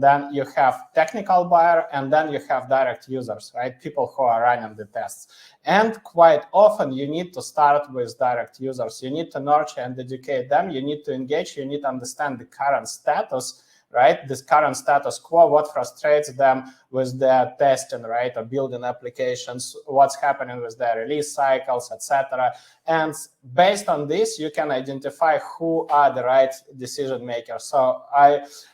Then you have technical buyer, and then you have direct users, right? People who are running the tests. And quite often you need to start with direct users. You need to nurture and educate them. You need to engage. You need to understand the current status, right? This current status quo, what frustrates them with their testing, right? Or building applications, what's happening with their release cycles, etc. And based on this, you can identify who are the right decision makers. So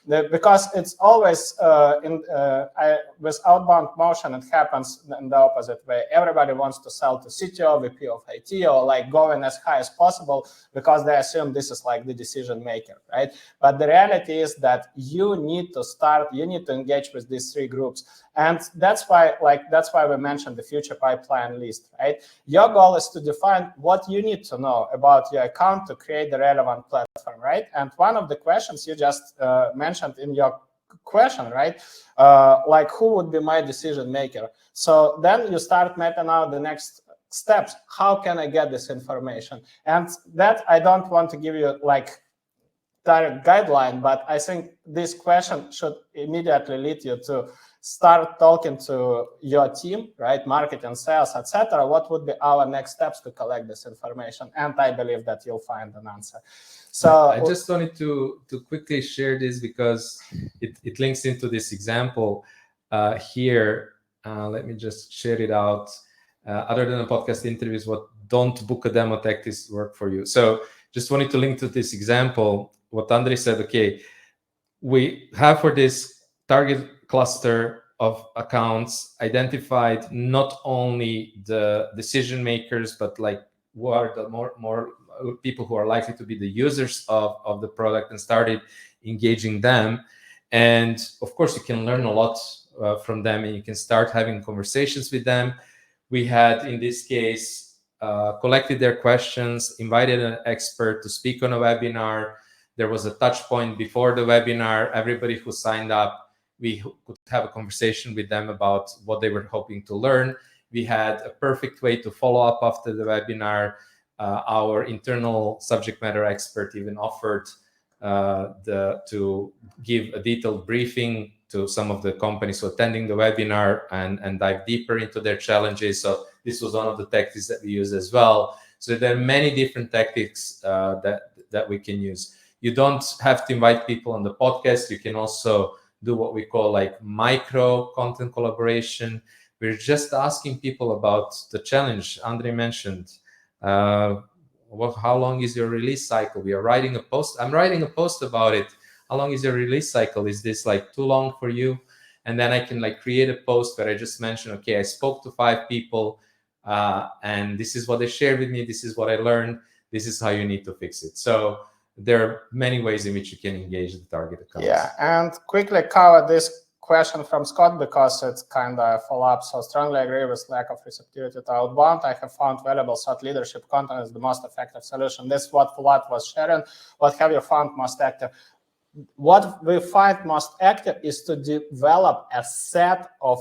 because it's always with outbound motion, it happens in the opposite way. Everybody wants to sell to CTO, VP of IT, or like going as high as possible because they assume this is like the decision maker, right? But the reality is that you need to engage with these three groups. And that's why we mentioned the future pipeline list, right? Your goal is to define what you need to know about your account to create the relevant platform, right? And one of the questions you just mentioned in your question, right? Like, who would be my decision maker? So then you start mapping out the next steps. How can I get this information? And that I don't want to give you like direct guideline, but I think this question should immediately lead you to start talking to your team, right? Marketing, sales, etc. What would be our next steps to collect this information? And I believe that you'll find an answer. So I just wanted to quickly share this because it links into this example here. Let me just share it out. Other than a podcast interviews, what don't book a demo tactics work for you? So just wanted to link to this example. What Andrei said, okay, we have for this target cluster of accounts identified not only the decision makers, but like what are the more people who are likely to be the users of the product, and started engaging them. And of course, you can learn a lot from them, and you can start having conversations with them. We had, in this case, collected their questions, invited an expert to speak on a webinar. There was a touch point before the webinar. Everybody who signed up, we could have a conversation with them about what they were hoping to learn. We had a perfect way to follow up after the webinar. Our internal subject matter expert even offered to give a detailed briefing to some of the companies who attending the webinar and dive deeper into their challenges. So this was one of the tactics that we use as well. So there are many different tactics that we can use. You don't have to invite people on the podcast. You can also do what we call like micro content collaboration. We're just asking people about the challenge Andre mentioned. How long is your release cycle? We are writing a post. I'm writing a post about it. How long is your release cycle? Is this like too long for you? And then I can like create a post where I just mention, okay, I spoke to 5 people and this is what they shared with me. This is what I learned. This is how you need to fix it. So there are many ways in which you can engage the target accounts. Yeah, and quickly cover this question from Scott because it's kind of a follow-up. So strongly agree with lack of receptivity to outbound. I have found valuable thought leadership content is the most effective solution. This is what Fulat was sharing. What have you found most active? What we find most active is to develop a set of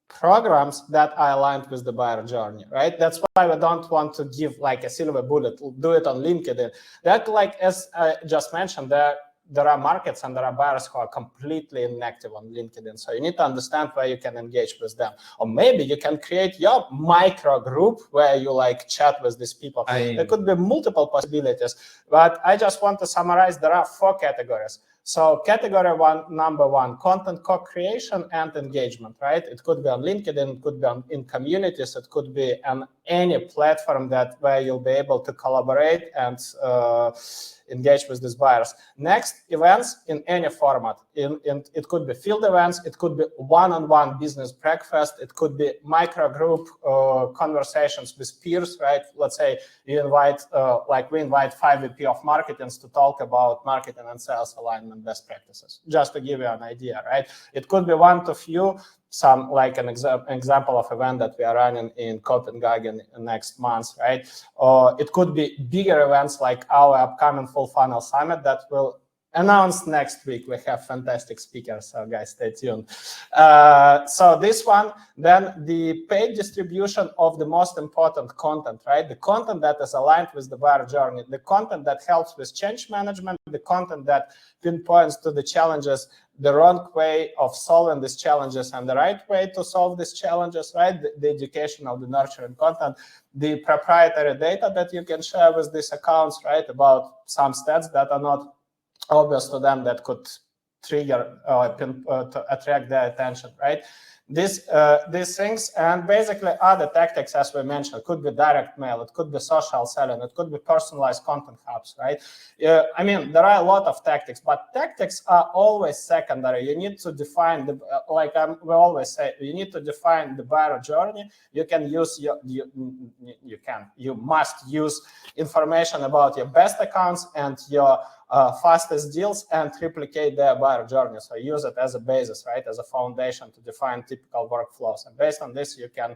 programs that are aligned with the buyer journey, right? That's why we don't want to give like a silver bullet, do it on LinkedIn. That, like, as I just mentioned, there are markets and there are buyers who are completely inactive on LinkedIn. So you need to understand where you can engage with them. Or maybe you can create your micro group where you like chat with these people. There could be multiple possibilities, but I just want to summarize, there are 4 categories. So category number one, content co-creation and engagement, right? It could be on LinkedIn, it could be in communities, it could be on any platform where you'll be able to collaborate and engage with these buyers. Next, events in any format. It could be field events, it could be one-on-one business breakfast, it could be micro group conversations with peers, right? Let's say you invite, like we invite 5 VP of marketing to talk about marketing and sales alignment best practices, just to give you an idea, right? It could be one to few, some like an example of event that we are running in Copenhagen next month, right? Or it could be bigger events like our upcoming Fullfunnel Summit that will announce next week. We have fantastic speakers, so guys, stay tuned. So this one, then the paid distribution of the most important content, right? The content that is aligned with the buyer journey, the content that helps with change management, the content that pinpoints to the challenges, the wrong way of solving these challenges and the right way to solve these challenges, right? The educational, the nurturing content, the proprietary data that you can share with these accounts, right? About some stats that are not obvious to them that could trigger to attract their attention, right? These things, and basically other tactics, as we mentioned, it could be direct mail, it could be social selling, it could be personalized content hubs, right? I mean, there are a lot of tactics, but tactics are always secondary. You need to define the, we always say, you need to define the buyer journey. You can use you must use information about your best accounts and your fastest deals and replicate their buyer journey. So use it as a basis, right, as a foundation to define typical workflows. And based on this, you can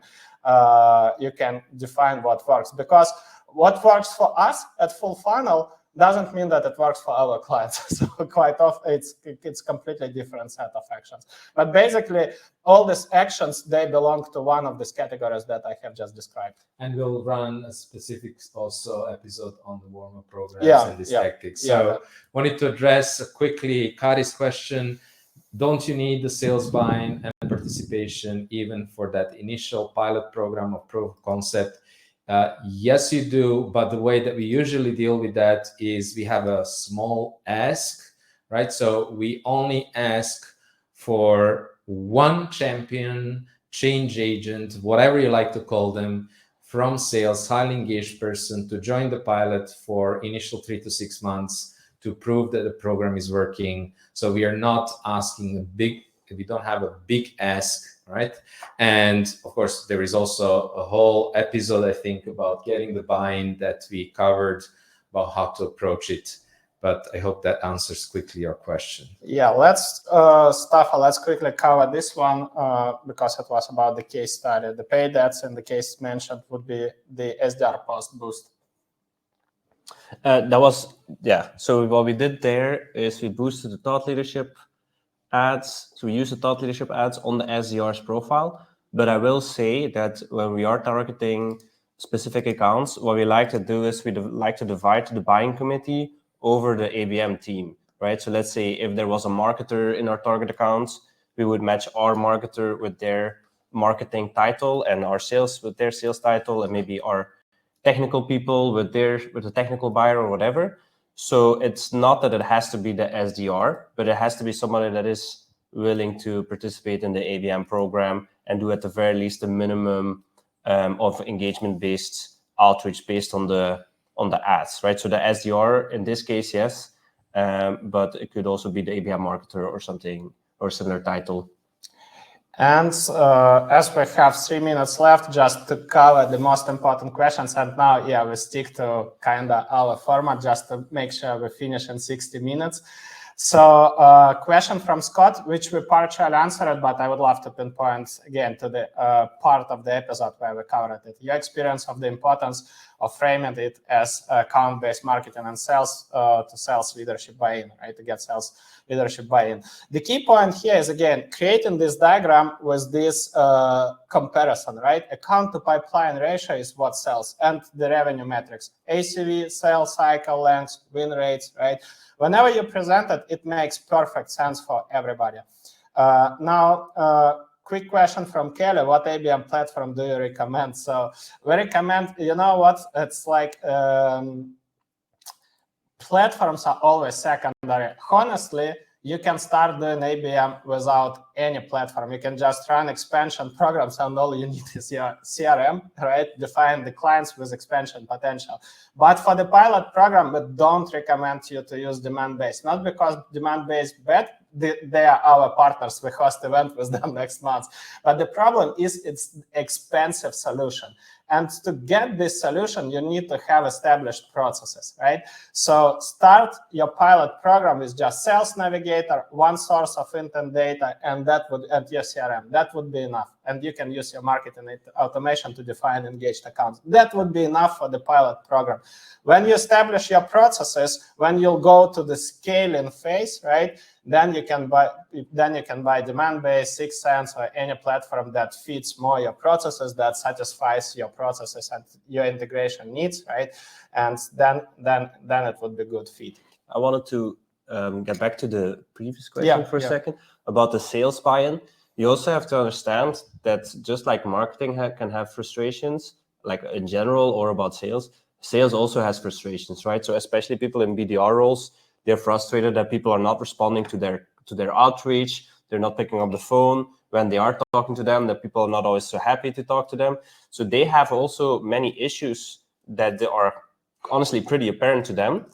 define what works. Because what works for us at Fullfunnel doesn't mean that it works for our clients. So quite often it's completely different set of actions. But basically, all these actions, they belong to one of these categories that I have just described. And we'll run a specific also episode on the warm-up programs and these tactics. So wanted to address quickly Kari's question. Don't you need the sales buy-in and participation even for that initial pilot program or proof of concept? Yes, you do, but the way that we usually deal with that is we have a small ask, right? So we only ask for one champion, change agent, whatever you like to call them, from sales, highly engaged person to join the pilot for initial 3 to 6 months to prove that the program is working. So we are not asking we don't have a big ask, right? And of course, there is also a whole episode, I think, about getting the buy-in that we covered about how to approach it. But I hope that answers quickly your question. Yeah, let's quickly cover this one because it was about the case study. The paid ads in the case mentioned would be the SDR post boost. So what we did there is we boosted the thought leadership ads. So we use the thought leadership ads on the SDR's profile. But I will say that when we are targeting specific accounts, what we like to do is we like to divide the buying committee over the ABM team, right? So let's say if there was a marketer in our target accounts, we would match our marketer with their marketing title and our sales with their sales title, and maybe our technical people with the technical buyer or whatever. So it's not that it has to be the SDR, but it has to be somebody that is willing to participate in the ABM program and do at the very least a minimum of engagement-based outreach based on the ads, right? So the SDR in this case, yes, but it could also be the ABM marketer or something or similar title. And as we have 3 minutes left, just to cover the most important questions, and now, yeah, we stick to kind of our format just to make sure we finish in 60 minutes. So question from Scott, which we partially answered, but I would love to pinpoint again to the part of the episode where we covered it. Your experience of the importance of framing it as account-based marketing and sales to sales leadership buy-in, right? To get sales leadership buy-in. The key point here is, again, creating this diagram with this comparison, right? Account to pipeline ratio is what sells, and the revenue metrics, ACV, sales cycle length, win rates, right? Whenever you present it, it makes perfect sense for everybody. Now, quick question from Kelly, what ABM platform do you recommend? So we recommend, you know what, it's like platforms are always secondary. Honestly, you can start doing ABM without any platform. You can just run expansion programs, and all you need is your CRM, right? Define the clients with expansion potential. But for the pilot program, we don't recommend you to use demand-based. Not because demand-based bad, they are our partners. We host event with them next month. But the problem is it's expensive solution. And to get this solution, you need to have established processes, right? So start your pilot program with just Sales Navigator, one source of intent data, and that would add your CRM. That would be enough. And you can use your marketing automation to define engaged accounts. That would be enough for the pilot program. When you establish your processes, when you'll go to the scaling phase, right? Then you can buy demand-based, 6 Sense, or any platform that fits more your processes, that satisfies your processes and your integration needs, right? And then it would be good fit. I wanted to get back to the previous question for a second about the sales buy-in. You also have to understand that just like marketing can have frustrations, like in general, or about sales, sales also has frustrations, right? So especially people in BDR roles, they're frustrated that people are not responding to their outreach. They're not picking up the phone when they are talking to them, that people are not always so happy to talk to them. So they have also many issues that they are honestly pretty apparent to them,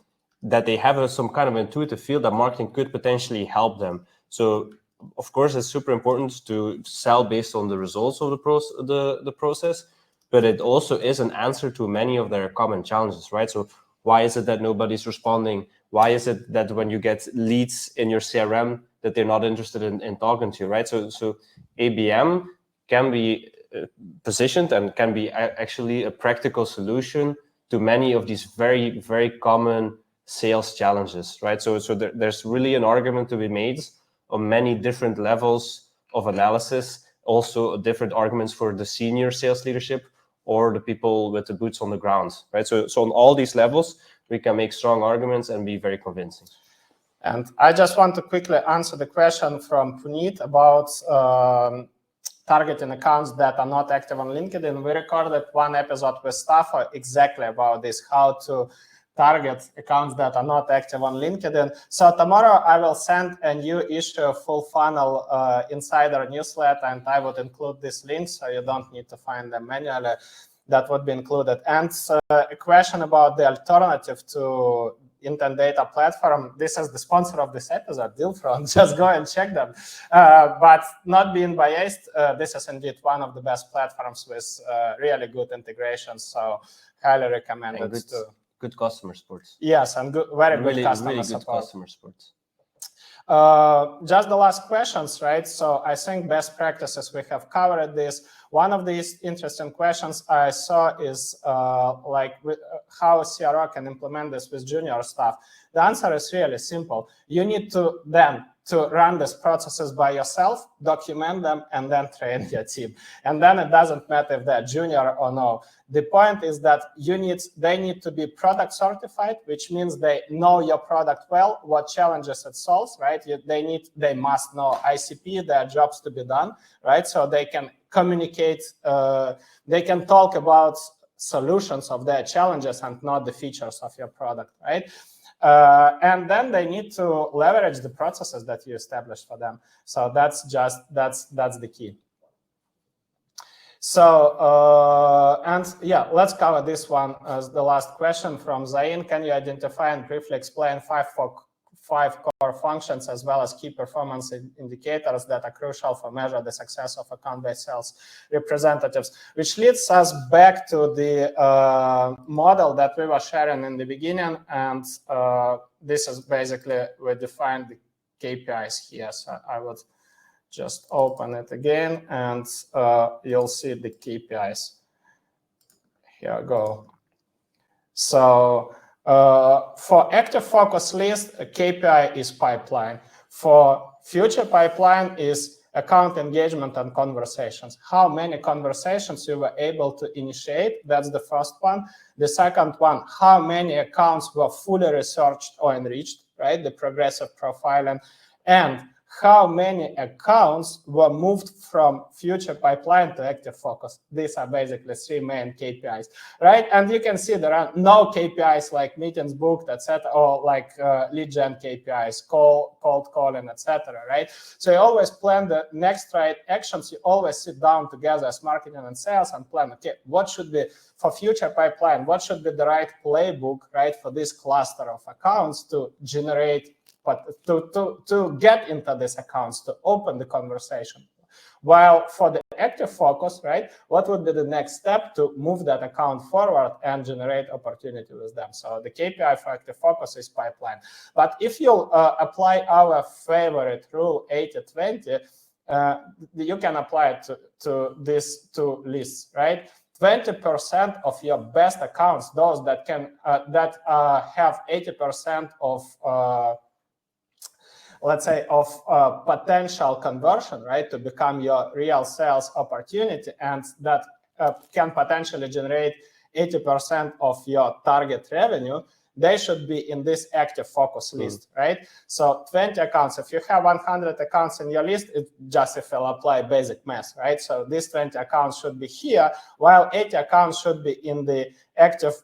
that they have some kind of intuitive feel that marketing could potentially help them. So of course, it's super important to sell based on the results of the process, but it also is an answer to many of their common challenges, right? So why is it that nobody's responding? Why is it that when you get leads in your CRM that they're not interested in talking to you, right? So ABM can be positioned and can be actually a practical solution to many of these very, very common sales challenges, right? So there's really an argument to be made on many different levels of analysis, also different arguments for the senior sales leadership or the people with the boots on the ground, right? So on all these levels, we can make strong arguments and be very convincing. And I just want to quickly answer the question from Puneet about targeting accounts that are not active on LinkedIn. We recorded one episode with Staffo exactly about this, how to target accounts that are not active on LinkedIn. So tomorrow I will send a new issue of Fullfunnel Insider newsletter, and I would include this link so you don't need to find them manually. That would be included. And a question about the alternative to intent data platform. This is the sponsor of this episode, DealFront. Just go and check them. But not being biased, this is indeed one of the best platforms with really good integrations. So highly recommend it too. Good customer support. Yes, and good, very good customer support. Customer support. Just the last questions, right? So I think best practices, we have covered this. One of these interesting questions I saw is like how a CRO can implement this with junior staff. The answer is really simple. You need to then run these processes by yourself, document them, and then train your team. And then it doesn't matter if they're junior or no. The point is that they need to be product certified, which means they know your product well, what challenges it solves, right? They must know ICP, their jobs to be done, right? So they can communicate, they can talk about solutions of their challenges and not the features of your product, right? And then they need to leverage the processes that you established for them. So that's the key. So, and yeah, let's cover this one as the last question from Zain. Can you identify and briefly explain five core functions as well as key performance indicators that are crucial for measure the success of account-based sales representatives? Which leads us back to the model that we were sharing in the beginning. And this is basically, we defined the KPIs here. So I would just open it again, and you'll see the KPIs. Here we go. So for active focus list, a KPI is pipeline. For future pipeline is account engagement and conversations. How many conversations you were able to initiate? That's the first one. The second one, how many accounts were fully researched or enriched, right? The progressive profiling. And how many accounts were moved from future pipeline to active focus. These are basically three main KPIs, right? And you can see there are no KPIs like meetings booked, etc., or like lead gen KPIs, cold calling, etc., right? So you always plan the next right actions. You always sit down together as marketing and sales and plan, okay, what should be for future pipeline? What should be the right playbook, right, for this cluster of accounts to generate, but to get into these accounts, to open the conversation. While for the active focus, right, what would be the next step to move that account forward and generate opportunity with them? So the KPI for active focus is pipeline. But if you apply our favorite rule, 80-20, you can apply it to these two lists, right? 20% of your best accounts, those that can have 80% of let's say, of potential conversion, right, to become your real sales opportunity, and that can potentially generate 80% of your target revenue, they should be in this active focus list, right? So 20 accounts, if you have 100 accounts in your list, it just if you'll apply basic math, right? So these 20 accounts should be here, while 80 accounts should be in the active,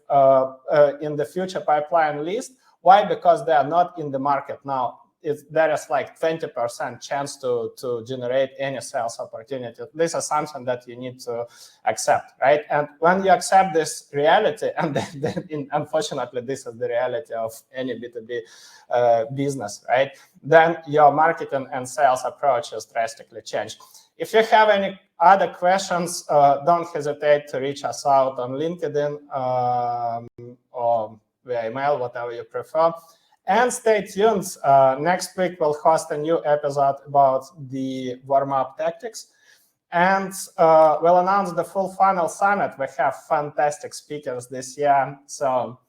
in the future pipeline list. Why? Because they are not in the market now. There is like 20% chance to generate any sales opportunity. This is something that you need to accept, right? And when you accept this reality, and then unfortunately, this is the reality of any B2B business, right? Then your marketing and sales approaches drastically change. If you have any other questions, don't hesitate to reach us out on LinkedIn or via email, whatever you prefer. And stay tuned. Next week, we'll host a new episode about the warm-up tactics. And we'll announce the Fullfunnel Summit. We have fantastic speakers this year. So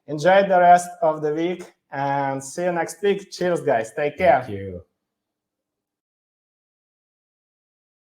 enjoy the rest of the week and see you next week. Cheers, guys. Take care. Thank you.